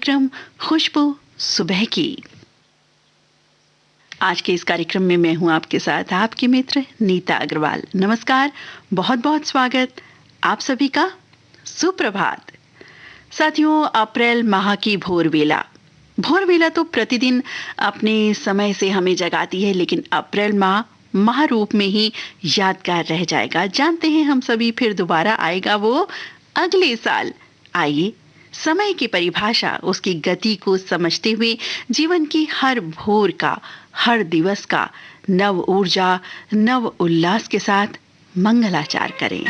कार्यक्रम खुशबू सुबह की। आज के इस कार्यक्रम में मैं हूं आपके साथ आपकी मित्र नीता अग्रवाल। नमस्कार, बहुत बहुत स्वागत आप सभी का। सुप्रभात साथियों। अप्रैल माह की भोर वेला तो प्रतिदिन अपने समय से हमें जगाती है, लेकिन अप्रैल माह महारूप में ही यादगार रह जाएगा। जानते हैं हम सभी, फिर दोबारा आएगा वो अगले साल। आइए समय की परिभाषा, उसकी गति को समझते हुए जीवन की हर भोर का, हर दिवस का नव ऊर्जा, नव उल्लास के साथ मंगलाचार करें।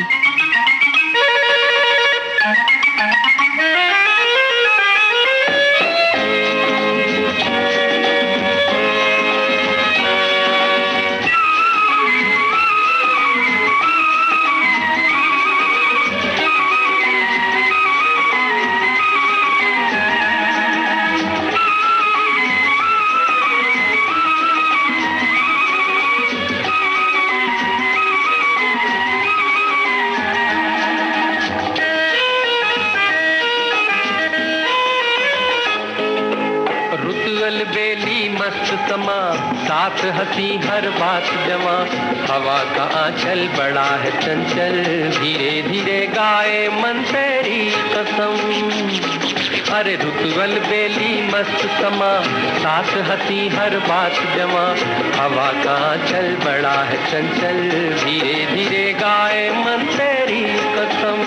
साथ हंसी हर बात जमा, हवा का आंचल बड़ा है चंचल, धीरे धीरे गाए मन तेरी कसम। अरे रुतवल बेली मस्त समा, साथ हंसी हर बात जमा, हवा का आंचल बड़ा है चंचल, धीरे धीरे गाए मन तेरी कसम।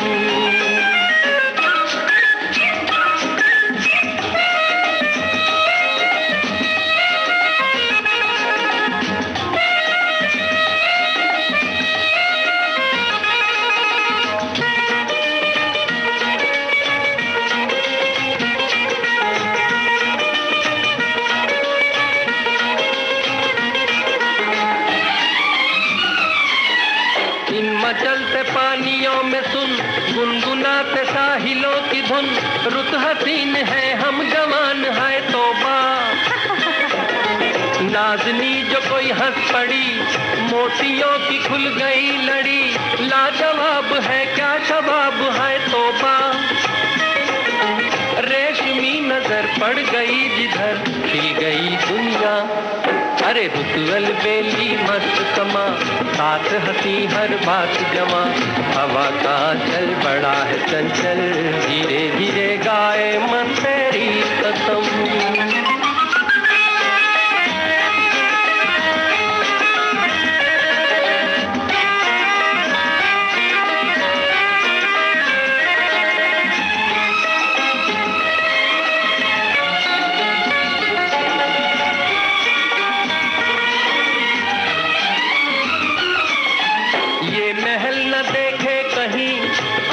चलते पानियों में सुन, गुनगुनाते साहिलों की धुन, रुत हसीन है हम जवान है तौबा। नाज़नी जो कोई हंस पड़ी, मोतियों की खुल गई लड़ी, लाजवाब है क्या शबाब है तौबा। रेशमी नजर पड़ गई जिधर, खिल गई दुनिया। अरे रुतवल बेली मस्त समा, साथ हंसी हर बात जमा, हवा का चल बड़ा है चंचल, धीरे धीरे गाए मन तेरी कसम।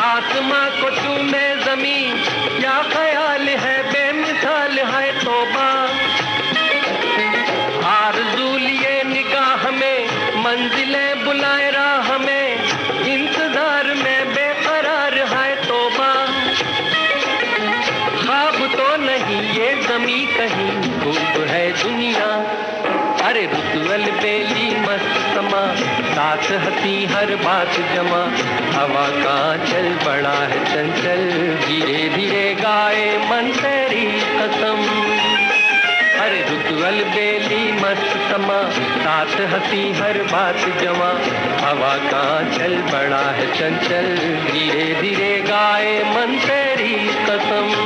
आसमां को चूमे ज़मीं, क्या ख्याल है बेमिसाल है तौबा। आरज़ू लिए निगाह में, मंजिलें बुलाए राह में, इंतजार में बेकरार है तौबा। ख्वाब तो नहीं ये ज़मीं कहीं, खूब है दुनिया। अरे रुतवल बेली मस्त समा, साथ हंसी हर बात जमा, हवा का चल बड़ा है चंचल, धीरे धीरे गाए मन तेरी कसम। अरे रुतवल बेली मस्त समा, साथ हंसी हर बात जमा, हवा का चल बड़ा है चंचल, धीरे धीरे गाए मन तेरी कसम।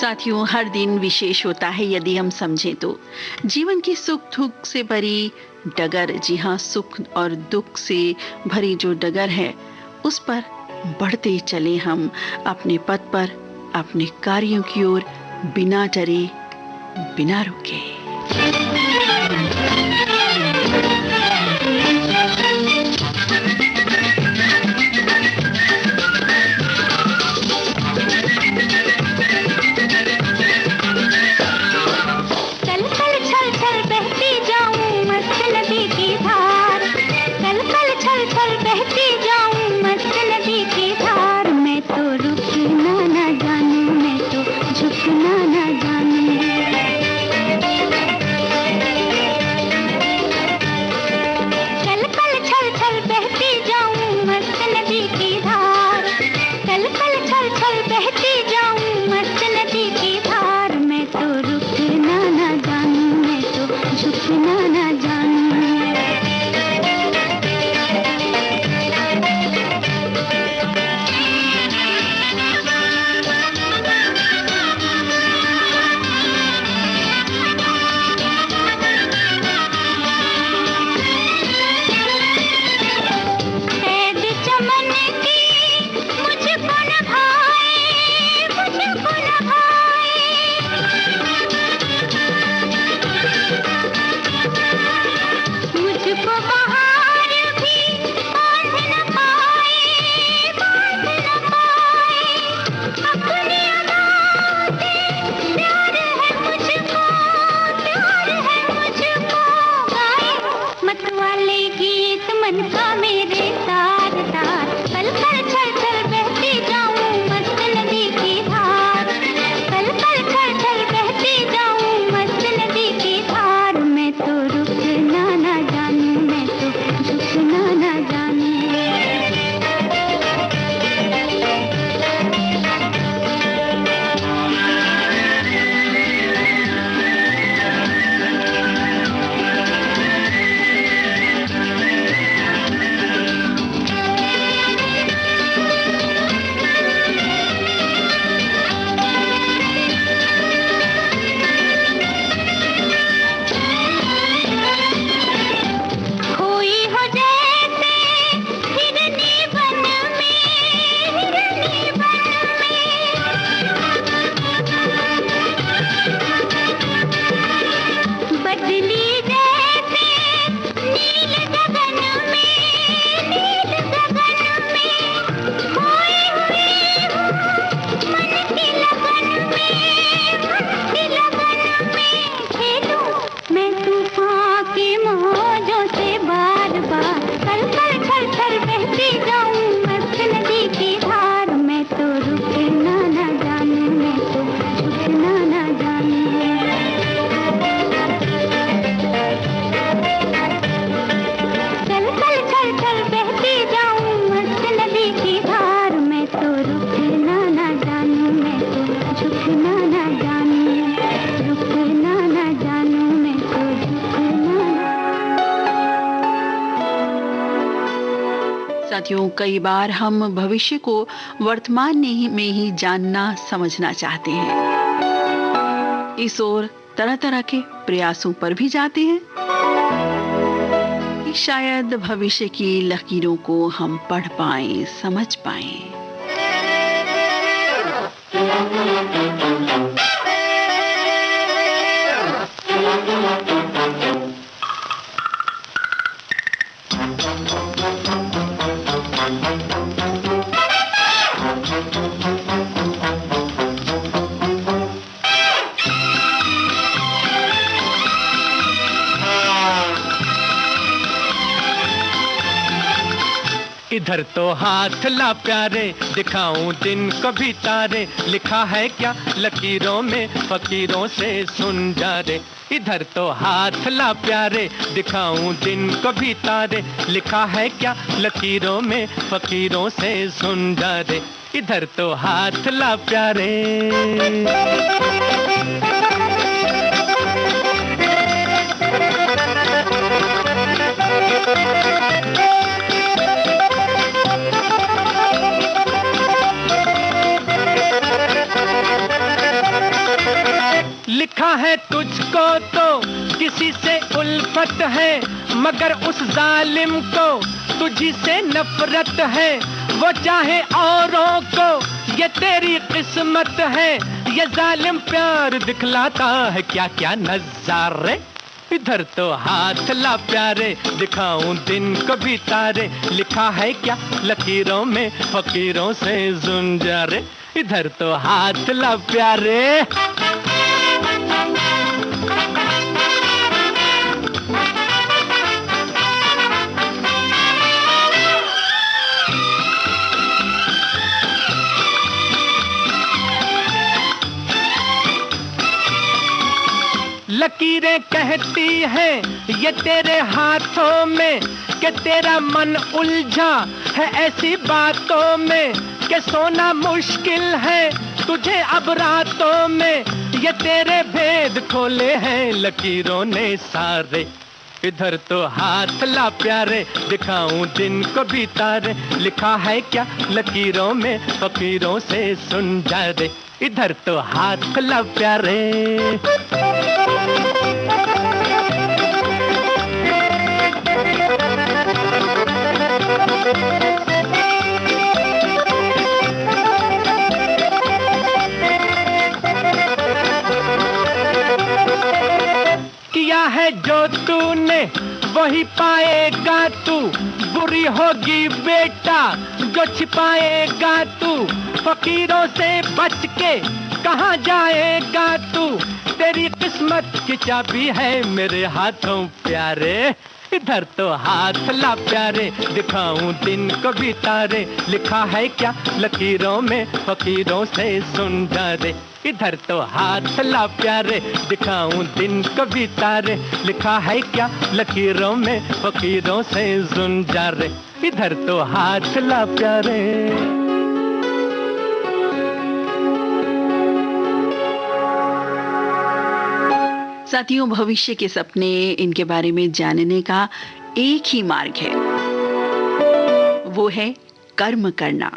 साथियों, हर दिन विशेष होता है यदि हम समझें तो। जीवन की सुख दुख से भरी डगर, जी हाँ, सुख और दुख से भरी जो डगर है, उस पर बढ़ते चले हम अपने पथ पर, अपने कार्यों की ओर, बिना डरे, बिना रुके। बहती जाऊं मस्त नदी की धार। साथियों, कई बार हम भविष्य को वर्तमान में ही जानना समझना चाहते हैं। इस ओर तरह तरह के प्रयासों पर भी जाते हैं कि शायद भविष्य की लकीरों को हम पढ़ पाएं, समझ पाएं। इधर तो हाथ ला प्यारे, दिखाऊं दिन को भी तारे, लिखा है क्या लकीरों में, फकीरों से सुन जा रे। इधर तो हाथ ला प्यारे, दिखाऊं दिन को भी तारे, लिखा है क्या लकीरों में, फकीरों से सुन जा रे। इधर तो हाथ ला प्यारे। लिखा है तुझको तो किसी से उल्फत है, मगर उस जालिम को तुझी से नफरत है। वो चाहे औरों को, ये तेरी किस्मत है, ये जालिम प्यार दिखलाता है क्या क्या नजारे। इधर तो हाथ ला प्यारे, दिखाऊं दिन को भी तारे, लिखा है क्या लकीरों में, फकीरों से सुन जा रे। इधर तो हाथ ला प्यारे। लकीरें कहती हैं ये तेरे हाथों में, कि तेरा मन उलझा है ऐसी बातों में, कि सोना मुश्किल है तुझे अब रातों में, ये तेरे भेद खोले हैं लकीरों ने सारे। इधर तो हाथ ला प्यारे, दिखाऊं दिन को भी तारे, लिखा है क्या लकीरों में, फकीरों से सुन जा रे। इधर तो हाथ ला प्यारे। किया है जो तूने वही पाएगा तू, बुरी होगी बेटा जो छिपाएगा तू, फकीरों से बच के कहाँ जाएगा तू, तेरी किस्मत की चाबी है मेरे हाथों प्यारे। इधर तो हाथ ला प्यारे, दिखाऊं दिन को भी तारे, लिखा है क्या लकीरों में, फकीरों से सुन जा रे। इधर तो हाथ ला प्यारे, दिखाऊं दिन को भी तारे, लिखा है क्या लकीरों में, फकीरों से सुन जा रे। इधर तो हाथ ला प्यारे। साथियों, भविष्य के सपने, इनके बारे में जानने का एक ही मार्ग है, वो है कर्म करना।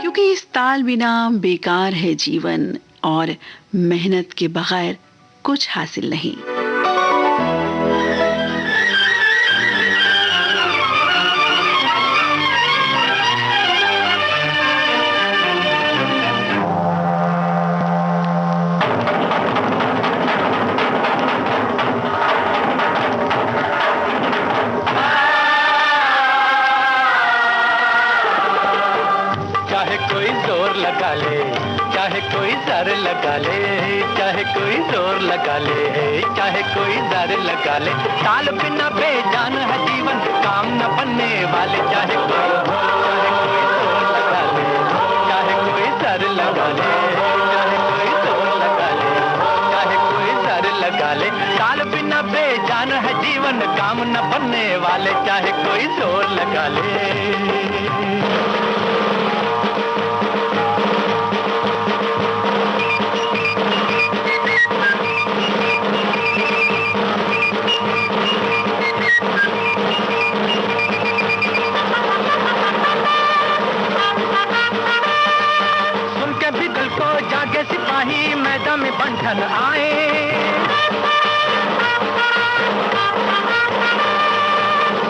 क्योंकि इस ताल बिना बेकार है जीवन, और मेहनत के बगैर कुछ हासिल नहीं। लगा ले, चाहे कोई ज़र लगा ले, चाहे कोई जोर लगा ले, चाहे कोई ज़र लगा ले, ताल बिना बेजान है जीवन, काम न बनने वाले, चाहे कोई जोर लगा ले, चाहे कोई ज़र लगा ले, चाहे कोई जोर लगा ले, चाहे कोई ज़र लगा ले, ताल बिना बेजान है जीवन, काम न बनने वाले, चाहे कोई जोर लगा ले। मैदान में बंठन आए।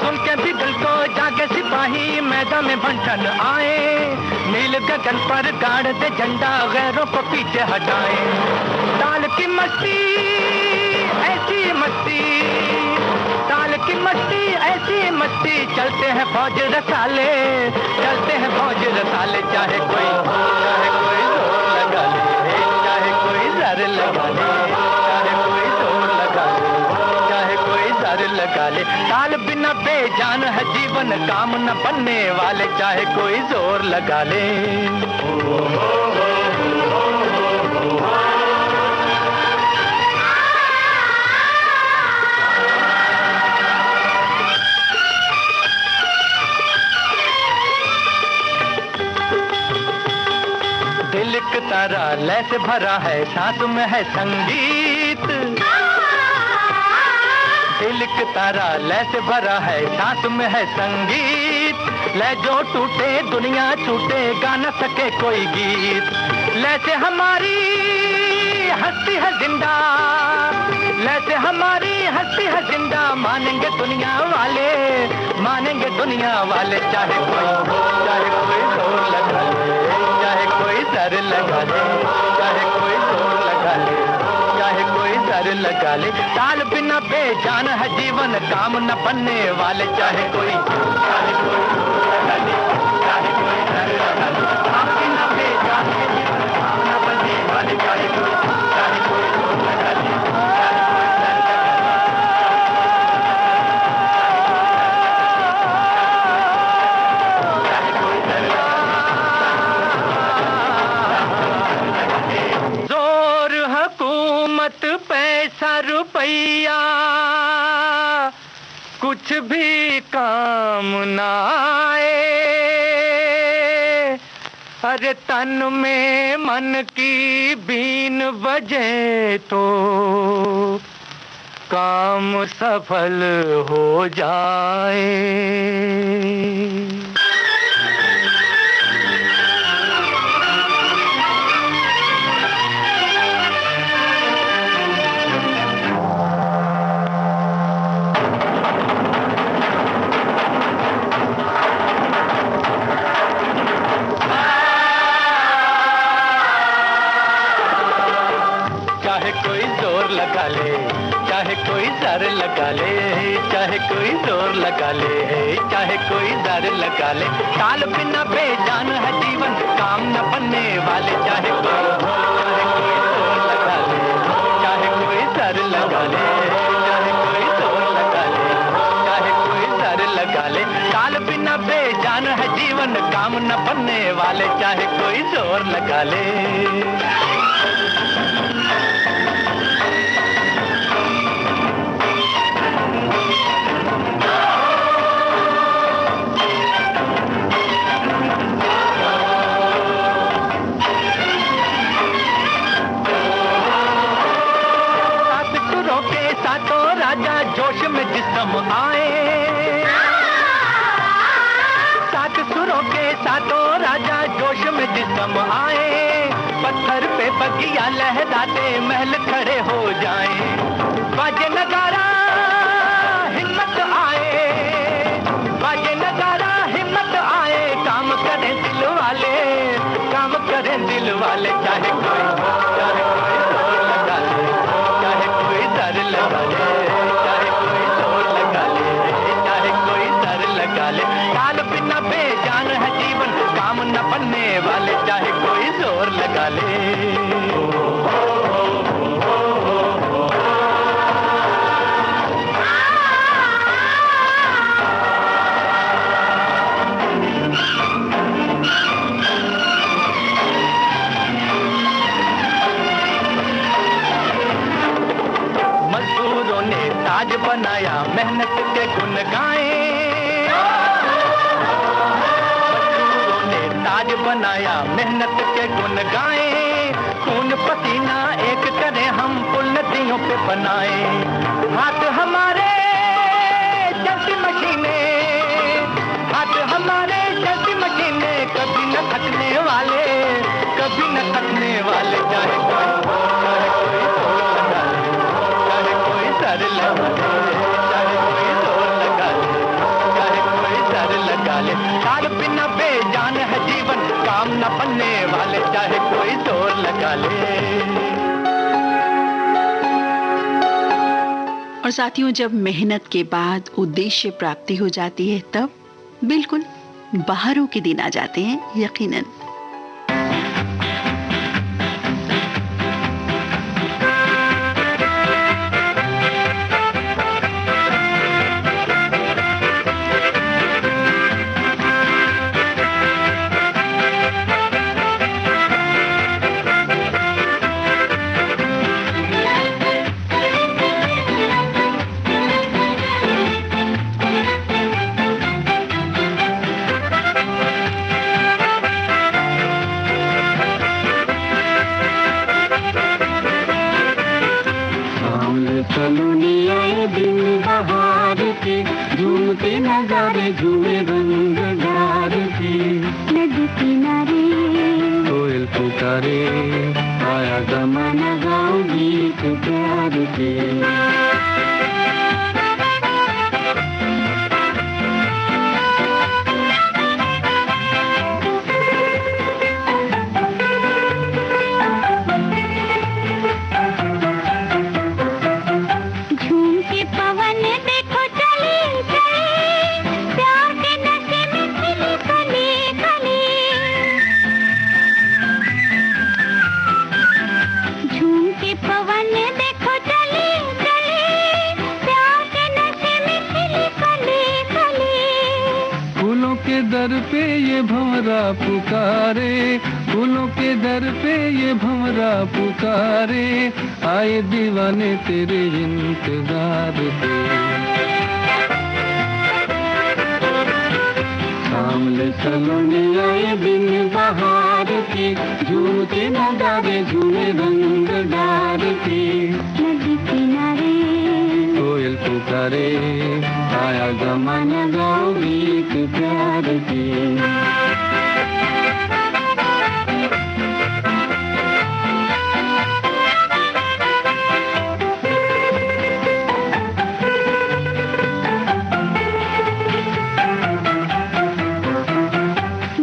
सुन के बिगल को जागे सिपाही मैदान में बंठन आए। नील गगन पर गाड़ दे झंडा, गैरों को पीछे हटाए। ताल की मस्ती ऐसी मस्ती, ताल की मस्ती ऐसी मस्ती, चलते हैं फौज रसाले, चलते हैं फौज रसाले। चाहे कोई जोर लगा ले, चाहे कोई जर लगा ले, चाहे कोई जोर लगा ले, चाहे कोई जर लगा ले। ताल बिना बेजान है जीवन, काम न बनने वाले, चाहे कोई जोर लगा ले। दिल एक तारा लय से भरा है, सांस में है संगीत। दिल एक तारा लय से भरा है, सांस में है संगीत। लय जो टूटे दुनिया छूटे, गा न सके कोई गीत। लय से हमारी हस्ती है जिंदा, लय से हमारी हस्ती है जिंदा। मानेंगे दुनिया वाले, मानेंगे दुनिया वाले। चाहे कोई जोर लगा ले, चाहे कोई सर लगा ले, चाहे कोई जोर लगा ले, चाहे कोई सर लगा ले। ताल बिना बेजान है जीवन, काम न बनने वाले। चाहे कोई लगा ले, चाहे कोई सर लगा ले, ताल बिना बेजान है जीवन, काम न बनने वाले। चाहे कोई जोर लगा ले, पैसा रुपया कुछ भी काम न आए। अरे तन में मन की बीन बजे तो काम सफल हो जाए। लगा ले, चाहे कोई जर लगा ले, चाहे कोई जोर लगा ले, चाहे कोई जर लगा ले। ताल बिना बेजान है जीवन, काम न बनने वाले। चाहे कोई जोर लगा ले, चाहे कोई जर लगा ले, चाहे कोई जोर लगा ले, चाहे कोई जर लगा ले। ताल बिना बेजान है जीवन, काम न बनने वाले। चाहे कोई जोर लगा ले। जोश में जिस्म आए, सात सुरों के सातों राजा जोश में जिस्म आए। पत्थर पे बगिया लहराते महल खड़े हो जाएं। बाजे नगारा हिम्मत आए, बाजे नगारा हिम्मत आए। काम करें दिल वाले, काम करें दिल वाले। चाहे कोई जोर लगा ले, चाहे कोई दर लगा ले, ताल बिना बेजान है जीवन, काम न बनने वाले। चाहे कोई जोर लगा ले। मजदूरों ने ताज बनाया, मेहनत के गुण गाए। ताज बनाया, मेहनत के गुण गाए। खून पसीना एक करें हम, पुल नदियों पे बनाए। हाथ हमारे चलती मशीनें, हाथ हमारे चलती मशीनें। कभी न थकने वाले, कभी न थकने वाले। चाहे कोई और साथियों, जब मेहनत के बाद उद्देश्य प्राप्ति हो जाती है तब बिल्कुल बहारों के दिन आ जाते हैं यकीनन। झूमे रंगदार की नदी किनारे कोयल पुकारे, आया जमाना गाओ गीत प्यार के। दर पे ये भंवरा पुकारे, फूलों के दर पे ये भंवरा पुकारे, आए दीवाने तेरे इंतजार पे। सामने सलोने आए बिन बहार के, झूमते नजारे झूमे रंगदार के। नदी किनारे कोयल पुकारे, आया जमाना गाओ गीत प्यार के।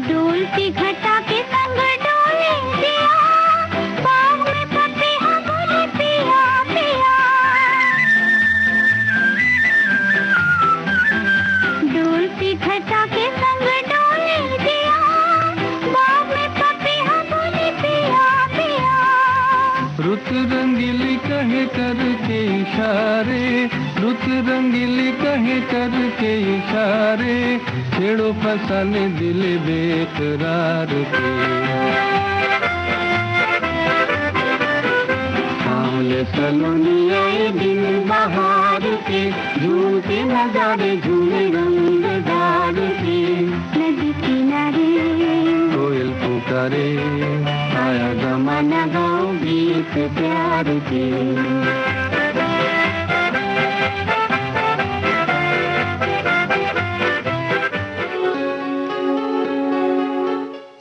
डोलती घटा के संग डोले दिया, बाग में पपीहा बोले पिया पिया। डोलती घटा के संग डोले दिया, बाग में पपीहा बोले पिया पिया। रुत रंगीली कहे करके इशारे, रुत रंगीली कहे करके इशारे, छेड़ो फसाने दिल बेकरार के। सामने सलोनी आए दिन बहार के, झूमते नजारे झूमे रंगदार के। नदी किनारे कोयल पुकारे, आया जमाना गाओ गीत प्यार के।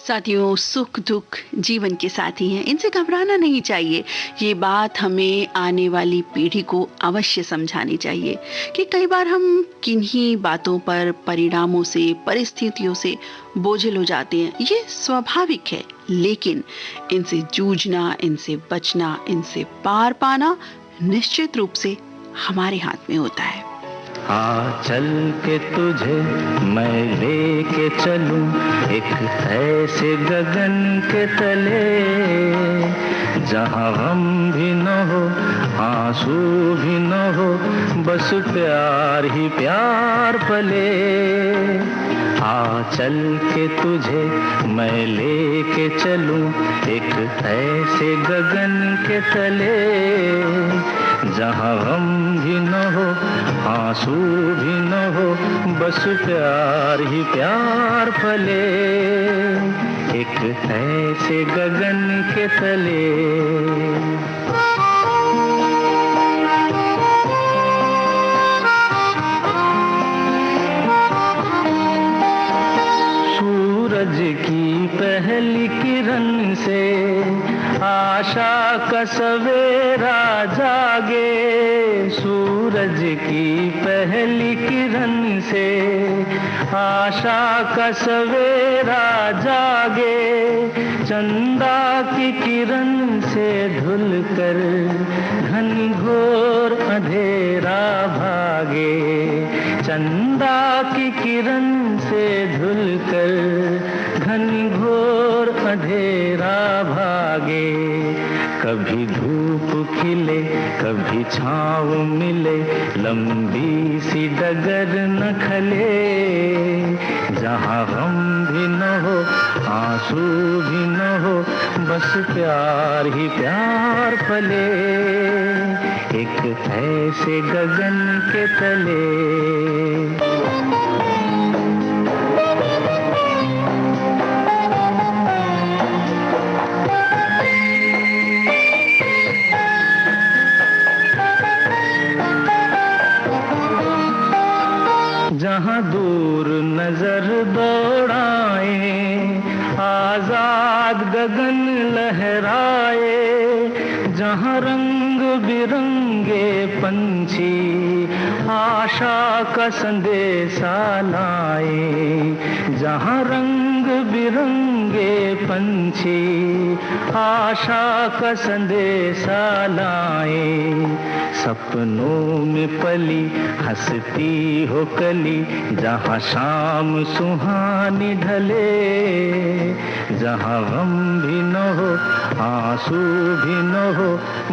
साथियों, सुख दुख जीवन के साथी हैं, इनसे घबराना नहीं चाहिए। ये बात हमें आने वाली पीढ़ी को अवश्य समझानी चाहिए कि कई बार हम किन्हीं बातों पर, परिणामों से, परिस्थितियों से बोझिल हो जाते हैं। ये स्वाभाविक है, लेकिन इनसे जूझना, इनसे बचना, इनसे पार पाना निश्चित रूप से हमारे हाथ में होता है। हाँ, चल के तुझे मैं लेके चलूं एक ऐसे गगन के तले, जहाँ गम भी न हो, आंसू भी न हो, बस प्यार ही प्यार पले। हाँ, चल के तुझे मैं लेके चलूं एक ऐसे गगन के तले, जहाँ गम भी न हो, आंसू भी न हो, बस प्यार ही प्यार फले, एक ऐसे गगन के तले। सूरज की पहली किरण से आशा का सवेरा जागे, सूरज की पहली किरण से आशा का सवेरा जागे, चंदा की किरण से धुल कर घनघोर अंधेरा भागे, चंदा की किरण से धुल कर घनघोर अंधेरा भागे। कभी धूप खिले कभी छाँव मिले, लंबी सी डगर न खले, जहाँ गम भी न हो आंसू भी न हो, बस प्यार ही प्यार पले, एक ऐसे गगन के तले। जहाँ दूर नजर दौड़ाए, आजाद गगन लहराए, जहाँ रंग बिरंगे पंछी आशा का संदेशा लाए, जहाँ रंग बिरंगे पंछी आशा का संदेशा लाए। सपनों में पली हंसती हो कली, जहाँ शाम सुहानी ढले, जहाँ गम भी न हो आंसू भी न हो,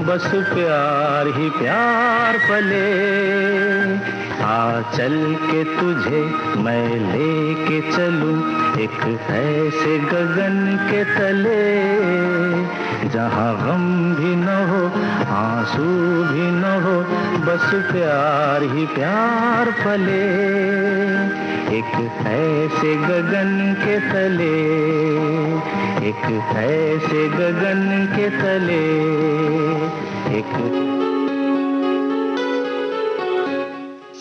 बस प्यार ही प्यार पले। आ चल के तुझे मैं लेके चलूं एक ऐसे गगन के तले, जहाँ गम भी न हो आंसू भी न हो, बस प्यार ही प्यार पले, एक ऐसे गगन के तले, एक ऐसे गगन के तले, एक।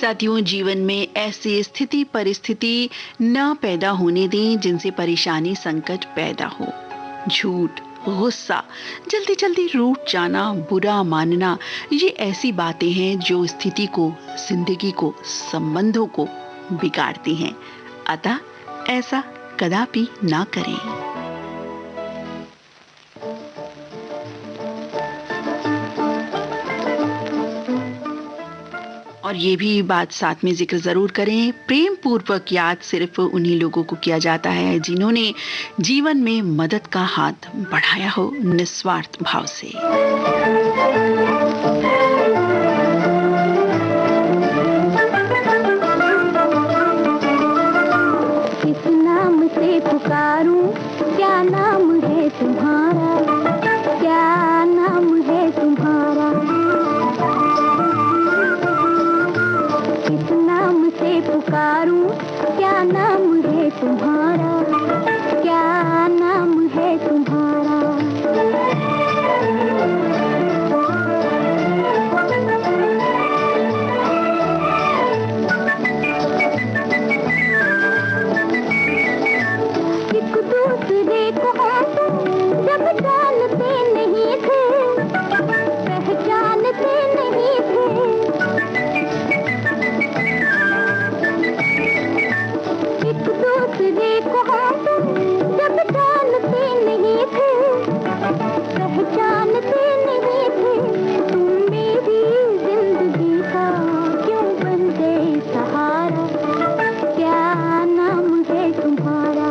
साथियों, जीवन में ऐसी स्थिति परिस्थिति न पैदा होने दें जिनसे परेशानी संकट पैदा हो। झूठ, गुस्सा, जल्दी जल्दी रूठ जाना, बुरा मानना, ये ऐसी बातें हैं जो स्थिति को, जिंदगी को, संबंधों को बिगाड़ती हैं। अतः ऐसा कदापि ना करें। और ये भी बात साथ में जिक्र जरूर करें, प्रेम पूर्वक याद सिर्फ उन्हीं लोगों को किया जाता है जिन्होंने जीवन में मदद का हाथ बढ़ाया हो निस्वार्थ भाव से। किस नाम से पुकारूं, क्या नाम है तुम्हारा, क्या नाम है तुम्हारा, किस नाम से पुकारूं, क्या नाम है तुम्हारा, क्या नाम है तुम्हारा। एक दूसरे को हम जब जानते नहीं थे, पहचानते नहीं थे, एक दूसरे को हम जब जानते नहीं थे, पहचानते नहीं थे, तुम मेरी जिंदगी का क्यों बन गए सहारा, क्या नाम है तुम्हारा।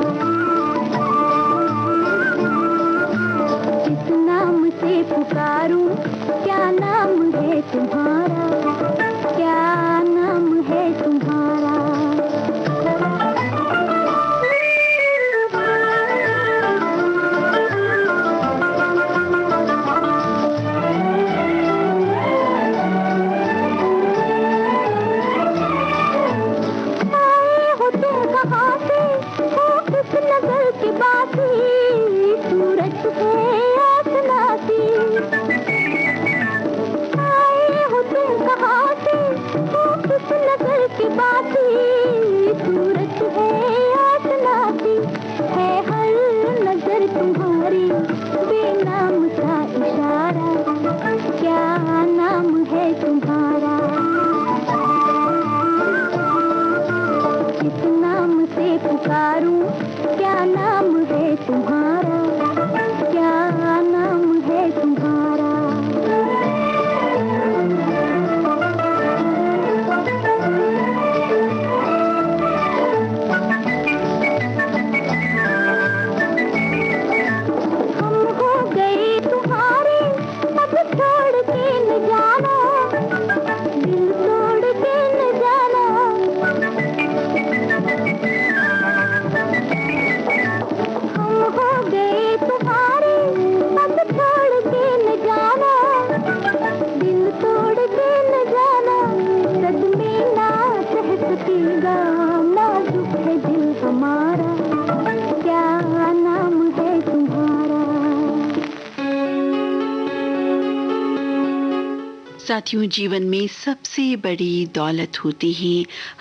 साथियों, जीवन में सबसे बड़ी दौलत होती है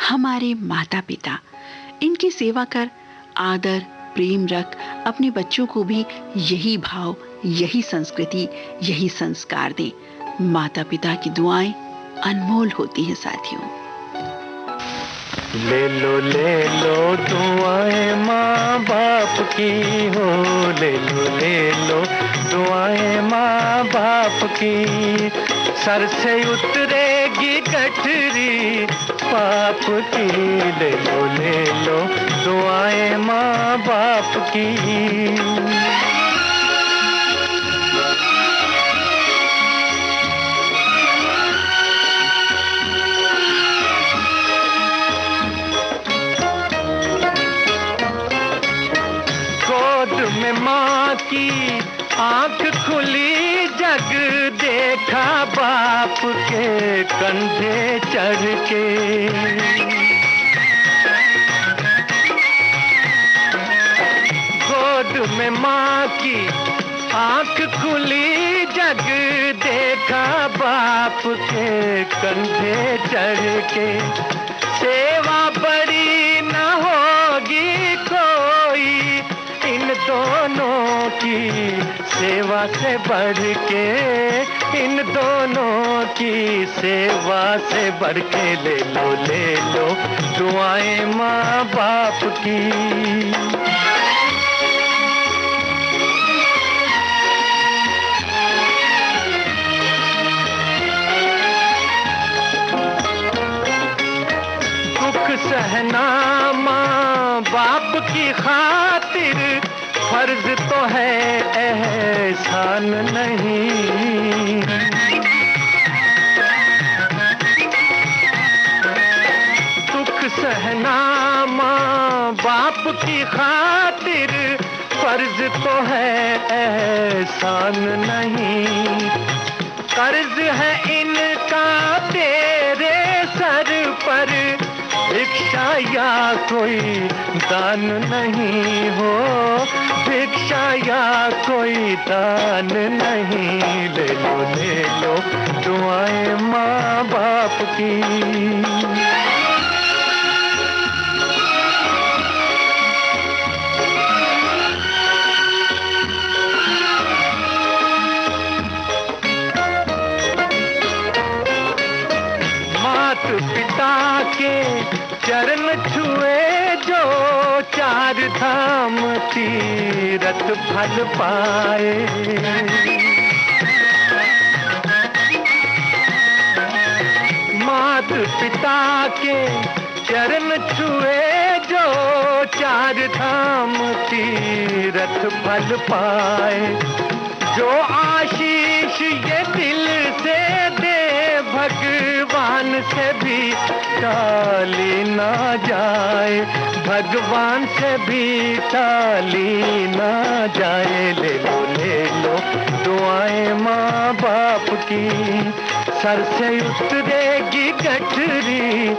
हमारे माता पिता। इनकी सेवा कर, आदर प्रेम रख, अपने बच्चों को भी यही भाव, यही संस्कृति, यही संस्कार दें। माता पिता की दुआएं अनमोल होती हैं साथियों। ले लो दुआएं माँ बाप की हो, ले लो दुआएं माँ बाप की। सर से उतरेगी गठरी पाप की, ले लो दुआएं माँ बाप की। में माँ की आंख खुली, जग देखा बाप के कंधे चढ़ के। गोद में माँ की आंख खुली, जग देखा बाप के कंधे चढ़ के। सेवा बड़ी न होगी कोई इन दोनों की, सेवा से बढ़ के, इन दोनों की सेवा से बढ़ के। ले लो दुआएं माँ बाप की। सहना माँ बाप की खातिर फर्ज तो है, एहसान नहीं। दुख सहना माँ बाप की खातिर फर्ज तो है, एहसान नहीं। कर्ज है इनका तेरे सर पर, भिक्षा या कोई दान नहीं हो, भिक्षा या कोई दान नहीं। ले लो दुआएं माँ बाप की। पिता के चरण छुए जो, चार धाम तीरथ फल पाए। मात पिता के चरण छुए जो, चार धाम तीरथ फल पाए। जो आशीष ये दिल से दे, भगवान से भी टाली ना जाए, भगवान से भी टाली ना जाए। ले लो दुआएं माँ बाप की। सर से उतरेगी गठरी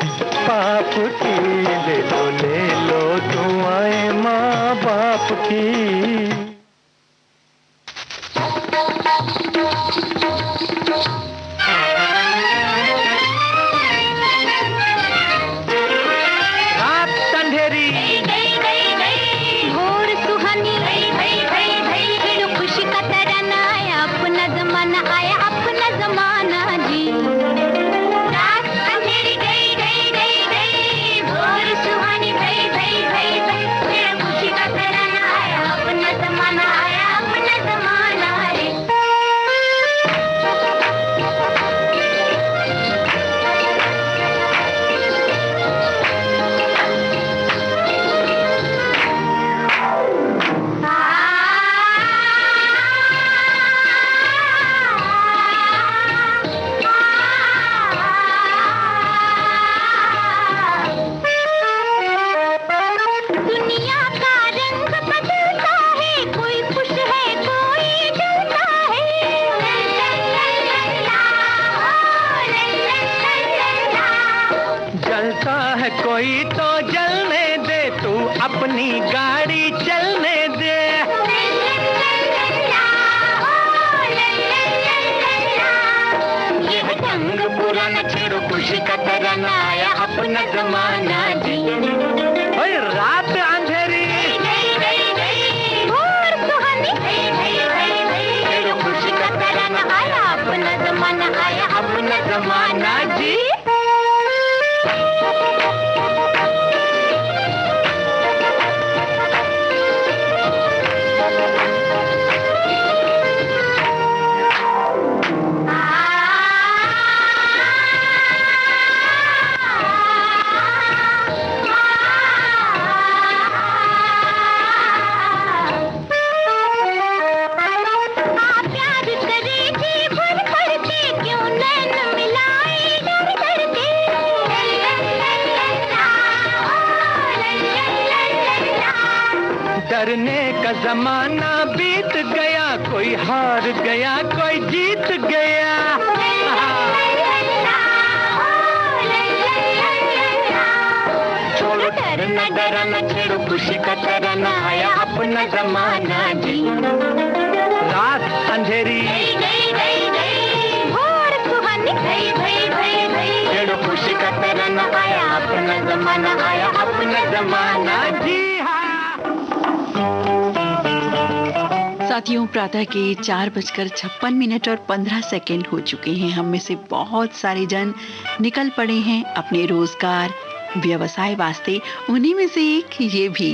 पाप की, ले लो दुआएं माँ बाप की। अपना अपना जमाना जी। ओए रात अंधेरी और सुहानी, तेरे खुशी का तराना आया, अपना जमाना आया, अपना जमाना जी। डरने का जमाना बीत गया, कोई हार गया कोई जीत गया। छोड़ो डरना डराना, छेड़ो खुशी का तराना, आया अपना जमाना जी। रात अंधेरी और सुहानी, छेड़ो खुशी का तराना, आया अपना जमाना, आया अपना जमाना जी। साथियों, प्रातः के 4:56 और 15 सेकंड हो चुके हैं। हम में से बहुत सारे जन निकल पड़े हैं अपने रोजगार व्यवसाय वास्ते। उन्हीं में से एक ये भी।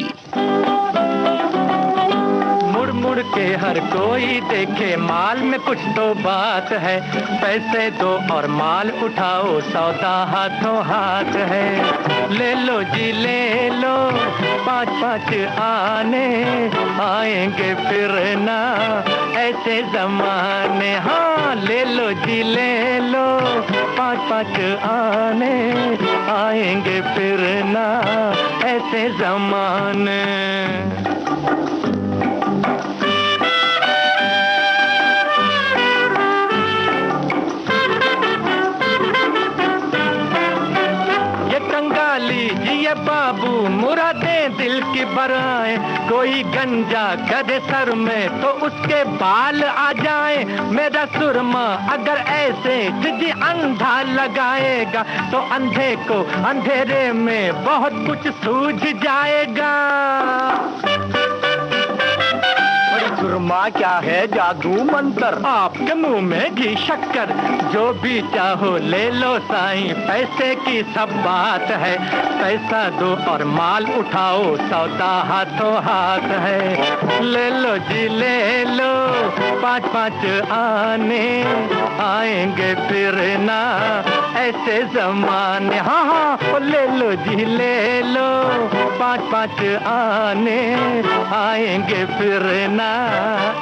मुड़ मुड़ के हर कोई देखे, माल में कुछ तो बात है। पैसे दो और माल उठाओ, सौदा हाथों हाथ है। ले लो जी ले लो, 5-5 आने आएंगे फिर ना ऐसे जमाने। हाँ ले लो जी ले लो, 5-5 आने आएंगे फिर ना ऐसे जमाने। ये बाबू मुरादें दिल की बराए, कोई गंजा गधे सर में तो उसके बाल आ जाए। मेरा सुरमा अगर ऐसे तुझे अंधा लगाएगा, तो अंधे को अंधेरे में बहुत कुछ सूझ जाएगा। सुरमा क्या है जादू मंत्र, आपके मुंह में घी शक्कर, जो भी चाहो ले लो साईं, पैसे की सब बात है। पैसा दो और माल उठाओ, सौदा हाथों हाथ है। ले लो जी ले लो, 5-5 आने आएंगे फिर ना ऐसे जमाने। हाँ हाँ ले लो जी ले लो, 5-5 आने आएंगे फिर ना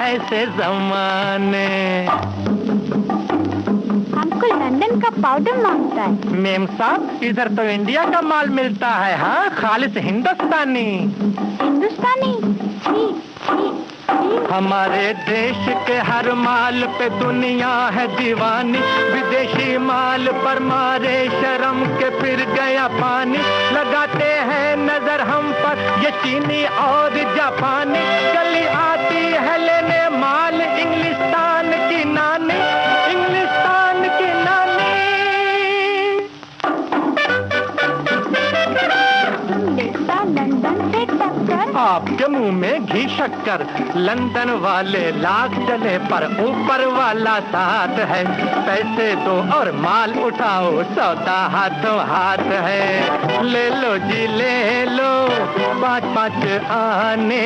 ऐसे जमाने। हमको लंदन का पाउडर मांगता है। मेम साहब, इधर तो इंडिया का माल मिलता है। हाँ खालिस हिंदुस्तानी। हिंदुस्तानी हमारे देश के हर माल पे दुनिया है दीवानी, विदेशी माल पर मारे शर्म के फिर गया पानी। लगाते हैं नजर हम पर ये चीनी और जापानी, चली आती है लेने माल इंग्लिस्तान की नानी, इंग्लिस्तान की नानी। लंदन से टक्कर, आपके मुंह में घी शक्कर। लंदन वाले लाख चले पर ऊपर वाला साथ है। पैसे दो और माल उठाओ, सौदा हाथों हाथ है। ले लो जी ले लो, 5-5 आने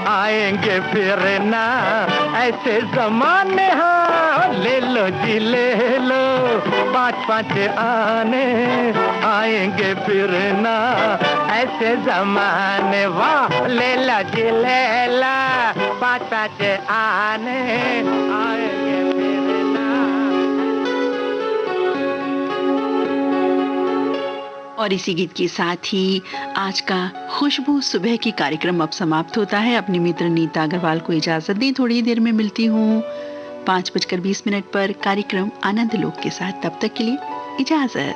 आएंगे फिर ना ऐसे जमाने। हाँ ले लो जी ले लो, 5-5 आने आएंगे फिर ना ऐसे जमाने। वाह ले ला जी ले ला, 5-5 आने आएंगे फिर ना। और इसी गीत के साथ ही आज का खुशबू सुबह की कार्यक्रम अब समाप्त होता है। अपनी मित्र नीता अग्रवाल को इजाजत दें, थोड़ी देर में मिलती हूँ 5:20 पर कार्यक्रम आनंद लोक के साथ। तब तक के लिए इजाजत।